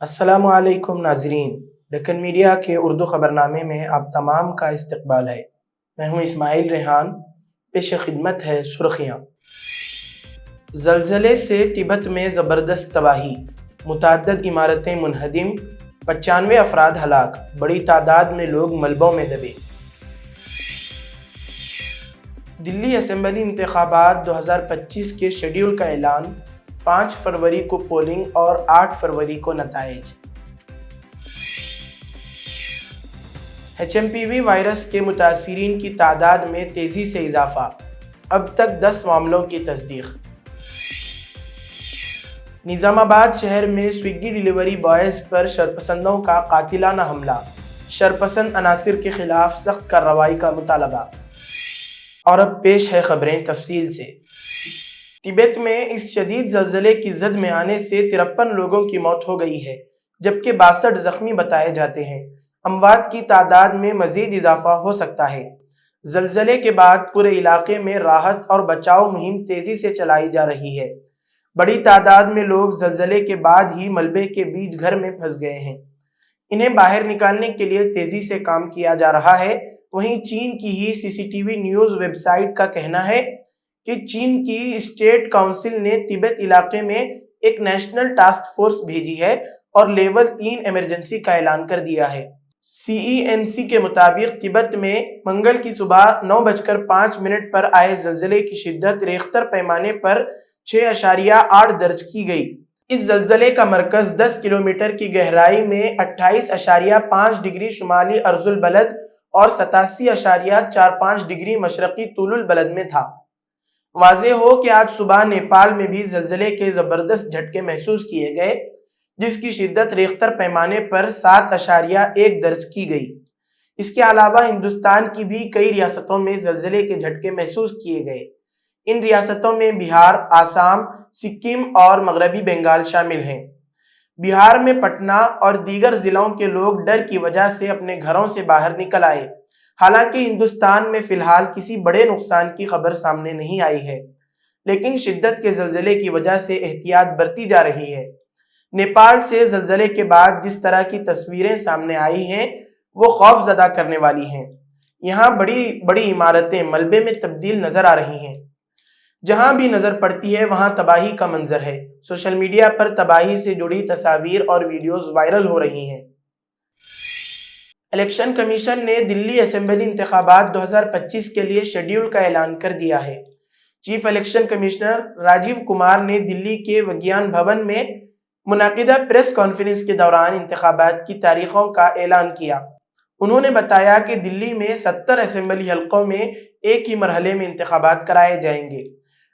السلام علیکم ناظرین، ڈکن میڈیا کے اردو خبرنامے میں آپ تمام کا استقبال ہے۔ میں ہوں اسماعیل ریحان۔ پیش خدمت ہے سرخیاں۔ زلزلے سے تبت میں زبردست تباہی، متعدد عمارتیں منہدم، 95 افراد ہلاک، بڑی تعداد میں لوگ ملبوں میں دبے۔ دلی اسمبلی انتخابات 2025 کے شیڈول کا اعلان، 5 فروری کو پولنگ اور 8 فروری کو نتائج۔ HMPV وائرس کے متاثرین کی تعداد میں تیزی سے اضافہ، اب تک 10 معاملوں کی تصدیق۔ نظام آباد شہر میں سویگی ڈیلیوری بوائز پر شرپسندوں کا قاتلانہ حملہ، شرپسند عناصر کے خلاف سخت کارروائی کا مطالبہ۔ اور اب پیش ہے خبریں تفصیل سے۔ تبت میں اس شدید زلزلے کی زد میں آنے سے 53 لوگوں کی موت ہو گئی ہے، جبکہ 62 زخمی بتائے جاتے ہیں۔ اموات کی تعداد میں مزید اضافہ ہو سکتا ہے۔ زلزلے کے بعد پورے علاقے میں راحت اور بچاؤ مہم تیزی سے چلائی جا رہی ہے۔ بڑی تعداد میں لوگ زلزلے کے بعد ہی ملبے کے بیچ گھر میں پھنس گئے ہیں۔ انہیں باہر نکالنے کے لیے تیزی سے کام کیا جا رہا ہے۔ وہیں چین کی ہی CCTV نیوز ویب سائٹ کا کہنا ہے کہ چین کی اسٹیٹ کونسل نے تبت علاقے میں ایک نیشنل ٹاسک فورس بھیجی ہے اور لیول 3 ایمرجنسی کا اعلان کر دیا ہے۔ CENC کے مطابق تبت میں منگل کی صبح 9:05 پر آئے زلزلے کی شدت ریختر پیمانے پر 6.8 درج کی گئی۔ اس زلزلے کا مرکز 10 کلومیٹر کی گہرائی میں 28.5 ڈگری شمالی عرض البلد اور 87.45 ڈگری مشرقی طول البلد میں تھا۔ واضح ہو کہ آج صبح نیپال میں بھی زلزلے کے زبردست جھٹکے محسوس کیے گئے، جس کی شدت ریختر پیمانے پر 7.1 درج کی گئی۔ اس کے علاوہ ہندوستان کی بھی کئی ریاستوں میں زلزلے کے جھٹکے محسوس کیے گئے۔ ان ریاستوں میں بہار، آسام، سکم اور مغربی بنگال شامل ہیں۔ بہار میں پٹنہ اور دیگر ضلعوں کے لوگ ڈر کی وجہ سے اپنے گھروں سے باہر نکل آئے۔ حالانکہ ہندوستان میں فی الحال کسی بڑے نقصان کی خبر سامنے نہیں آئی ہے، لیکن شدت کے زلزلے کی وجہ سے احتیاط برتی جا رہی ہے۔ نیپال سے زلزلے کے بعد جس طرح کی تصویریں سامنے آئی ہیں وہ خوف زدہ کرنے والی ہیں۔ یہاں بڑی بڑی عمارتیں ملبے میں تبدیل نظر آ رہی ہیں۔ جہاں بھی نظر پڑتی ہے وہاں تباہی کا منظر ہے۔ سوشل میڈیا پر تباہی سے جڑی تصاویر اور ویڈیوز وائرل ہو رہی ہیں۔ الیکشن کمیشن نے دلی اسمبلی انتخابات 2025 کے لیے شیڈول کا اعلان کر دیا ہے۔ Chief election commissioner Rajiv Kumar نے دلی کے وگیان بھون میں منعقدہ پریس کانفرنس کے دوران انتخابات کی تاریخوں کا اعلان کیا۔ انہوں نے بتایا کہ دلی میں 70 اسمبلی حلقوں میں ایک ہی مرحلے میں انتخابات کرائے جائیں گے۔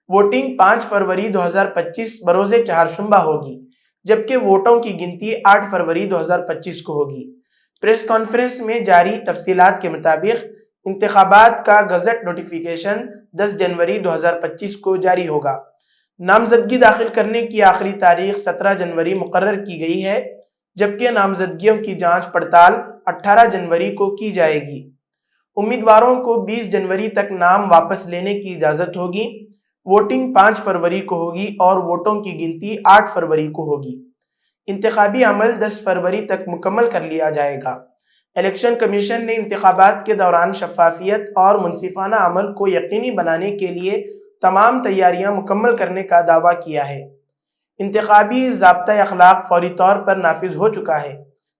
ووٹنگ 5 فروری 2025 بروز چہارشنبہ ہوگی، جبکہ ووٹوں کی گنتی 8 فروری 2025 کو ہوگی۔ پریس کانفرنس میں جاری تفصیلات کے مطابق انتخابات کا گزٹ نوٹیفیکیشن 10 جنوری 2025 کو جاری ہوگا۔ نامزدگی داخل کرنے کی آخری تاریخ 17 جنوری مقرر کی گئی ہے، جبکہ نامزدگیوں کی جانچ پڑتال 18 جنوری کو کی جائے گی۔ امیدواروں کو 20 جنوری تک نام واپس لینے کی اجازت ہوگی۔ ووٹنگ 5 فروری کو ہوگی اور ووٹوں کی گنتی 8 فروری کو ہوگی۔ انتخابی عمل 10 فروری تک مکمل کر لیا جائے گا۔ الیکشن کمیشن نے انتخابات کے دوران شفافیت اور منصفانہ عمل کو یقینی بنانے کے لیے تمام تیاریاں مکمل کرنے کا دعویٰ کیا ہے۔ انتخابی ضابطۂ اخلاق فوری طور پر نافذ ہو چکا ہے،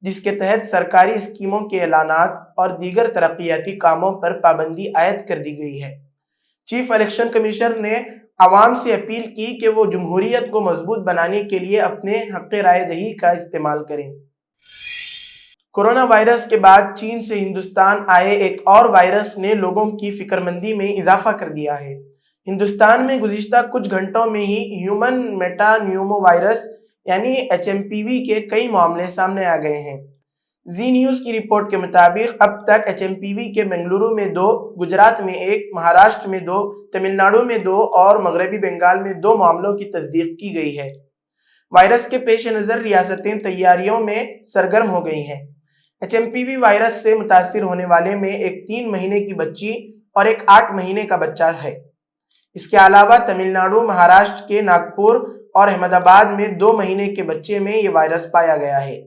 جس کے تحت سرکاری اسکیموں کے اعلانات اور دیگر ترقیاتی کاموں پر پابندی عائد کر دی گئی ہے۔ چیف الیکشن کمشنر نے عوام سے اپیل کی کہ وہ جمہوریت کو مضبوط بنانے کے لیے اپنے حق رائے دہی کا استعمال کریں۔ کورونا وائرس کے بعد چین سے ہندوستان آئے ایک اور وائرس نے لوگوں کی فکر مندی میں اضافہ کر دیا ہے۔ ہندوستان میں گزشتہ کچھ گھنٹوں میں ہی ہیومن میٹا نیومو وائرس یعنی HMPV کے کئی معاملے سامنے آ گئے ہیں۔ زی نیوز کی رپورٹ کے مطابق اب تک HMPV کے بنگلورو میں 2، گجرات میں 1، مہاراشٹر میں 2، تمل ناڈو میں 2 اور مغربی بنگال میں 2 معاملوں کی تصدیق کی گئی ہے۔ وائرس کے پیش نظر ریاستیں تیاریوں میں سرگرم ہو گئی ہیں۔ HMPV وائرس سے متاثر ہونے والے میں ایک 3 مہینے کی بچی اور ایک 8 مہینے کا بچہ ہے۔ اس کے علاوہ تمل ناڈو، مہاراشٹر کے ناگپور اور احمد آباد میں 2 مہینے کے بچے میں یہ وائرس پایا گیا ہے۔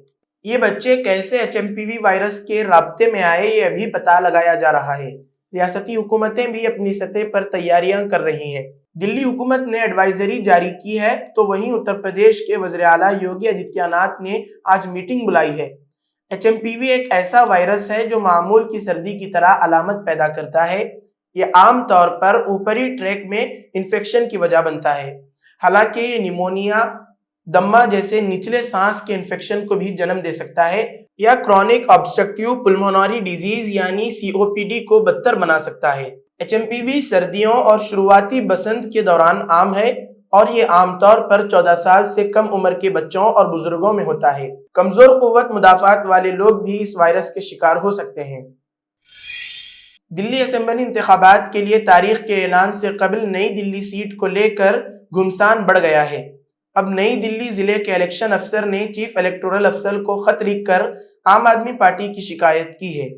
یہ بچے کیسے HMPV وائرس کے رابطے میں آئے، یہ ابھی پتہ لگایا جا رہا ہے۔ ریاستی حکومتیں بھی اپنی سطح پر تیاریاں کر رہی ہیں۔ دلی حکومت نے ایڈوائزری جاری کی ہے، تو وہیں اتر پردیش کے وزیر اعلیٰ یوگی آدتیہ ناتھ نے آج میٹنگ بلائی ہے۔ HMPV ایک ایسا وائرس ہے جو معمول کی سردی کی طرح علامت پیدا کرتا ہے۔ یہ عام طور پر اوپری ٹریک میں انفیکشن کی وجہ بنتا ہے، حالانکہ یہ نیمونیا، دمہ جیسے نچلے سانس کے انفیکشن کو بھی جنم دے سکتا ہے یا کرونک آبسٹرکٹیو پلمونری ڈیزیز یعنی COPD کو بدتر بنا سکتا ہے۔ HMPV سردیوں اور شروعاتی بسنت کے دوران عام ہے اور یہ عام طور پر 14 سال سے کم عمر کے بچوں اور بزرگوں میں ہوتا ہے۔ کمزور قوت مدافعت والے لوگ بھی اس وائرس کے شکار ہو سکتے ہیں۔ دلی اسمبلی انتخابات کے لیے تاریخ کے اعلان سے قبل نئی دلی سیٹ کو لے کر گھمسان بڑھ گیا ہے۔ اب نئی دلی ضلع کے الیکشن افسر نے چیف الیکٹورل افسر کو خط لکھ کر عام آدمی پارٹی کی شکایت کی ہے۔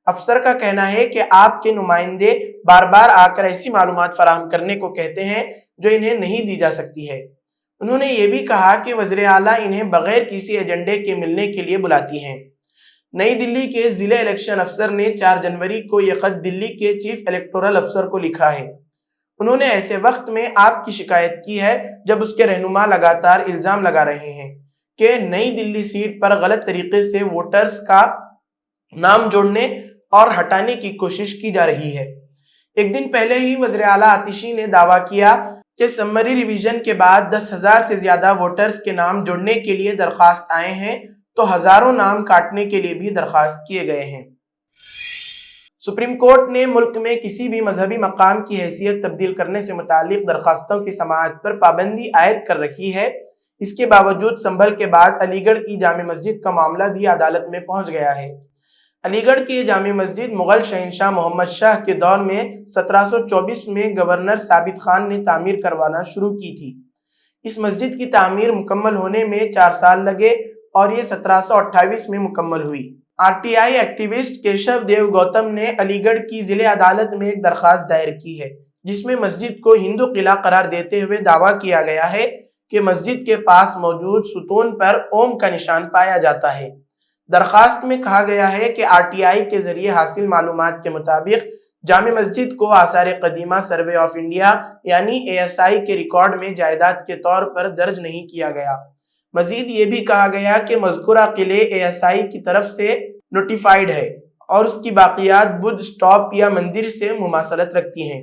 افسر کا کہنا ہے کہ آپ کے نمائندے بار بار آ کر ایسی معلومات فراہم کرنے کو کہتے ہیں جو انہیں نہیں دی جا سکتی ہے۔ انہوں نے یہ بھی کہا کہ وزیر اعلیٰ انہیں بغیر کسی ایجنڈے کے ملنے کے لیے بلاتی ہیں۔ نئی دلی کے ضلع الیکشن افسر نے 4 جنوری کو یہ خط دلی کے چیف الیکٹورل افسر کو لکھا ہے۔ انہوں نے ایسے وقت میں آپ کی شکایت کی ہے جب اس کے رہنما لگاتار الزام لگا رہے ہیں کہ نئی دلی سیٹ پر غلط طریقے سے ووٹرز کا نام جوڑنے اور ہٹانے کی کوشش کی جا رہی ہے۔ ایک دن پہلے ہی وزیر اعلیٰ آتشی نے دعویٰ کیا کہ سمری ریویژن کے بعد 10,000 سے زیادہ ووٹرز کے نام جوڑنے کے لیے درخواست آئے ہیں، تو ہزاروں نام کاٹنے کے لیے بھی درخواست کیے گئے ہیں۔ سپریم کورٹ نے ملک میں کسی بھی مذہبی مقام کی حیثیت تبدیل کرنے سے متعلق درخواستوں کی سماعت پر پابندی عائد کر رکھی ہے۔ اس کے باوجود سنبھل کے بعد علی گڑھ کی جامع مسجد کا معاملہ بھی عدالت میں پہنچ گیا ہے۔ علی گڑھ کی جامع مسجد مغل شہنشاہ محمد شاہ کے دور میں 1724 میں گورنر ثابت خان نے تعمیر کروانا شروع کی تھی۔ اس مسجد کی تعمیر مکمل ہونے میں 4 سال لگے اور یہ 1728 میں مکمل ہوئی۔ RTI ایکٹیوسٹ کیشو دیو گوتم نے علی گڑھ کی ضلع عدالت میں ایک درخواست دائر کی ہے، جس میں مسجد کو ہندو قلعہ قرار دیتے ہوئے دعویٰ کیا گیا ہے کہ مسجد کے پاس موجود ستون پر اوم کا نشان پایا جاتا ہے۔ درخواست میں کہا گیا ہے کہ RTI کے ذریعے حاصل معلومات کے مطابق جامع مسجد کو آثار قدیمہ سروے آف انڈیا یعنی ASI کے ریکارڈ میں جائیداد کے طور پر درج نہیں کیا گیا۔ مزید یہ بھی کہا گیا کہ مذکورہ قلعے ASI کی طرف سے نوٹیفائیڈ ہے اور اس کی باقیات بدھ اسٹاپ یا مندر سے مماثلت رکھتی ہیں۔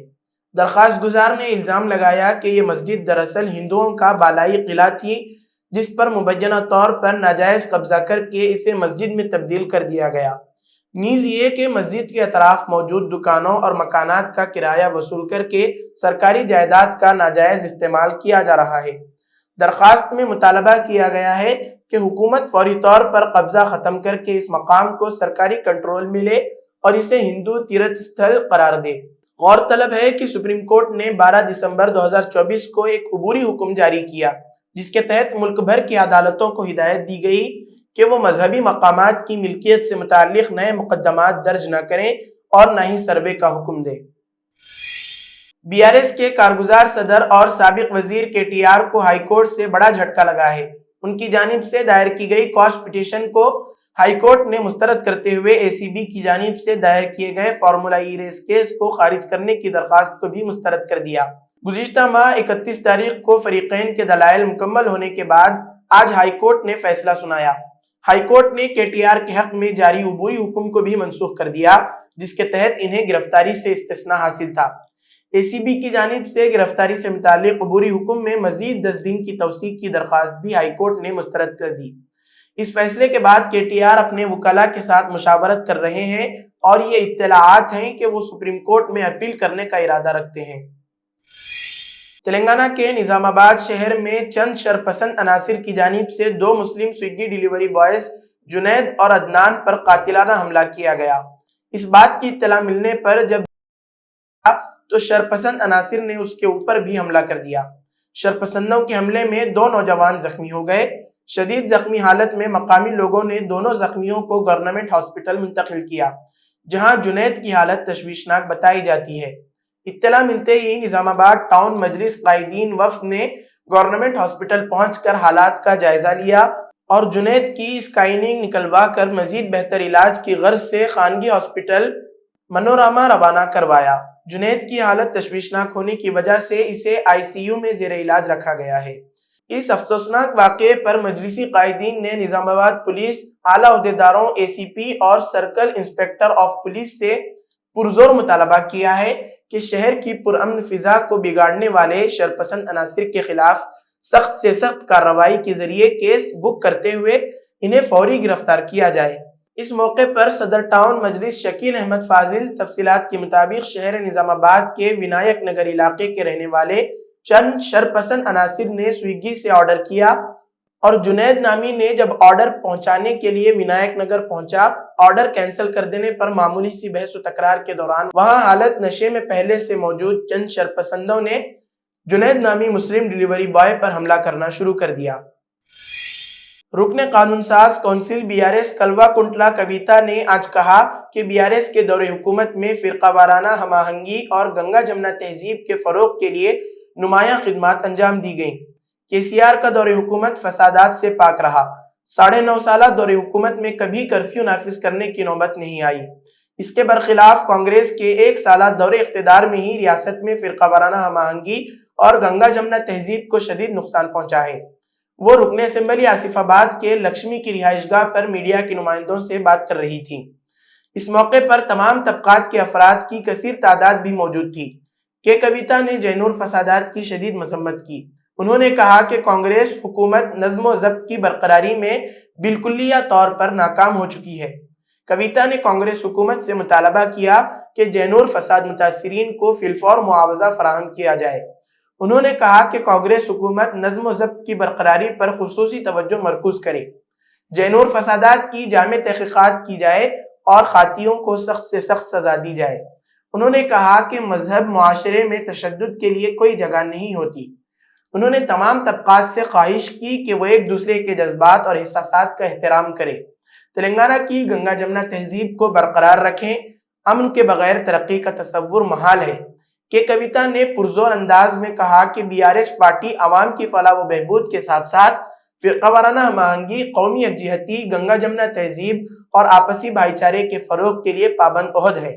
درخواست گزار نے الزام لگایا کہ یہ مسجد دراصل ہندوؤں کا بالائی قلعہ تھی، جس پر مبینہ طور پر ناجائز قبضہ کر کے اسے مسجد میں تبدیل کر دیا گیا۔ نیز یہ کہ مسجد کے اطراف موجود دکانوں اور مکانات کا کرایہ وصول کر کے سرکاری جائیداد کا ناجائز استعمال کیا جا رہا ہے۔ درخواست میں مطالبہ کیا گیا ہے کہ حکومت فوری طور پر قبضہ ختم کر کے اس مقام کو سرکاری کنٹرول میں لے اور اسے ہندو تیرتھ استھل قرار دے۔ غور طلب ہے کہ سپریم کورٹ نے 12 دسمبر 2024 کو ایک عبوری حکم جاری کیا، جس کے تحت ملک بھر کی عدالتوں کو ہدایت دی گئی کہ وہ مذہبی مقامات کی ملکیت سے متعلق نئے مقدمات درج نہ کریں اور نہ ہی سروے کا حکم دیں۔ BRS کے کارگزار صدر اور سابق وزیر KTR کو ہائی کورٹ سے بڑا جھٹکا لگا ہے۔ ان کی جانب سے دائر کی گئی کوش پٹیشن کو ہائی کورٹ نے مسترد کرتے ہوئے ACB کی جانب سے دائر کیے گئے فارمولا ای ریس کیس کو خارج کرنے کی درخواست کو بھی مسترد کر دیا۔ گزشتہ ماہ 31 تاریخ کو فریقین کے دلائل مکمل ہونے کے بعد آج ہائی کورٹ نے فیصلہ سنایا۔ ہائی کورٹ نے KTR کے حق میں جاری عبوری حکم کو بھی منسوخ کر دیا، جس کے تحت انہیں گرفتاری سے استثناء حاصل تھا۔ ACB کی جانب سے گرفتاری سے متعلق عبوری حکم میں مزید 10 دن کی توسیع کی درخواست بھی ہائی کورٹ نے مسترد کر دی۔ اس فیصلے کے بعد KTR اپنے وکلاء کے ساتھ مشاورت کر رہے ہیں اور یہ اطلاعات ہیں کہ وہ سپریم کورٹ میں اپیل کرنے کا ارادہ رکھتے ہیں۔ تلنگانہ کے نظام آباد شہر میں چند شرپسند عناصر کی جانب سے 2 مسلم سویگی ڈیلیوری بوائز جنید اور عدنان پر قاتلانہ حملہ کیا گیا۔ اس بات کی اطلاع ملنے پر جب تو شرپسند عناصر نے اس کے اوپر بھی حملہ کر دیا۔ شرپسندوں کے حملے میں 2 نوجوان زخمی ہو گئے۔ شدید زخمی حالت میں مقامی لوگوں نے دونوں زخمیوں کو گورنمنٹ ہاسپٹل منتقل کیا، جہاں جنید کی حالت تشویشناک بتائی جاتی ہے۔ اطلاع ملتے ہی نظام آباد ٹاؤن مجلس قائدین وفد نے گورنمنٹ ہاسپٹل پہنچ کر حالات کا جائزہ لیا اور جنید کی اسکیننگ نکلوا کر مزید بہتر علاج کی غرض سے خانگی ہاسپٹل منوراما روانہ کروایا۔ جنید کی حالت تشویشناک ہونے کی وجہ سے اسے ICU میں زیر علاج رکھا گیا ہے۔ اس افسوسناک واقعے پر مجلسی قائدین نے نظام آباد پولیس، اعلیٰ عہدیداروں، ACP اور سرکل انسپکٹر آف پولیس سے پرزور مطالبہ کیا ہے کہ شہر کی پرامن فضا کو بگاڑنے والے شرپسند عناصر کے خلاف سخت سے سخت کارروائی کے ذریعے کیس بک کرتے ہوئے انہیں فوری گرفتار کیا جائے۔ اس موقع پر صدر ٹاؤن مجلس شکیل احمد فاضل تفصیلات کے مطابق شہر نظام آباد کے ونائک نگر علاقے کے رہنے والے چند شرپسند عناصر نے سویگی سے آرڈر کیا اور جنید نامی نے جب آرڈر پہنچانے کے لیے ونائک نگر پہنچا، آرڈر کینسل کر دینے پر معمولی سی بحث و تکرار کے دوران وہاں حالت نشے میں پہلے سے موجود چند شرپسندوں نے جنید نامی مسلم ڈیلیوری بوائے پر حملہ کرنا شروع کر دیا۔ رکن قانون ساز کونسل BRS کلوا کنٹلا کویتا نے آج کہا کہ BRS کے دور حکومت میں فرقہ وارانہ ہم آہنگی اور گنگا جمنا تہذیب کے فروغ کے لیے نمایاں خدمات انجام دی گئیں۔ KCR کا دور حکومت فسادات سے پاک رہا۔ 9.5 سالہ دور حکومت میں کبھی کرفیو نافذ کرنے کی نوبت نہیں آئی۔ اس کے برخلاف کانگریس کے 1 سالہ دور اقتدار میں ہی ریاست میں فرقہ وارانہ ہم آہنگی اور گنگا جمنا تہذیب کو شدید نقصان پہنچا ہے۔ وہ رکن اسمبلی آصف آباد کے لکشمی کی رہائش گاہ پر میڈیا کے نمائندوں سے بات کر رہی تھی۔ اس موقع پر تمام طبقات کے افراد کی کثیر تعداد بھی موجود تھی۔ کویتا نے جینور فسادات کی شدید مذمت کی۔ انہوں نے کہا کہ کانگریس حکومت نظم و ضبط کی برقراری میں بالکلیہ طور پر ناکام ہو چکی ہے۔ کویتا نے کانگریس حکومت سے مطالبہ کیا کہ جینور فساد متاثرین کو فی الفور معاوضہ فراہم کیا جائے۔ انہوں نے کہا کہ کانگریس حکومت نظم و ضبط کی برقراری پر خصوصی توجہ مرکوز کرے، جینور فسادات کی جامع تحقیقات کی جائے اور خاطیوں کو سخت سے سخت سزا دی جائے۔ انہوں نے کہا کہ مذہب معاشرے میں تشدد کے لیے کوئی جگہ نہیں ہوتی۔ انہوں نے تمام طبقات سے خواہش کی کہ وہ ایک دوسرے کے جذبات اور احساسات کا احترام کرے، تلنگانہ کی گنگا جمنا تہذیب کو برقرار رکھیں۔ امن کے بغیر ترقی کا تصور محال ہے۔ کویتا نے پرزور انداز میں کہا کہ BRS پارٹی عوام کی فلاح و بہبود کے ساتھ ساتھ فرقہ وارانہ ہم آہنگی، قومی یکجہتی، گنگا جمنا تہذیب اور آپسی بھائی چارے کے فروغ کے لیے پابند عہد ہے۔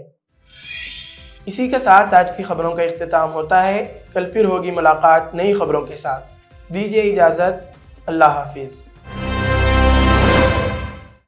اسی کے ساتھ آج کی خبروں کا اختتام ہوتا ہے۔ کل پھر ہوگی ملاقات نئی خبروں کے ساتھ۔ دیجیے اجازت۔ اللہ حافظ۔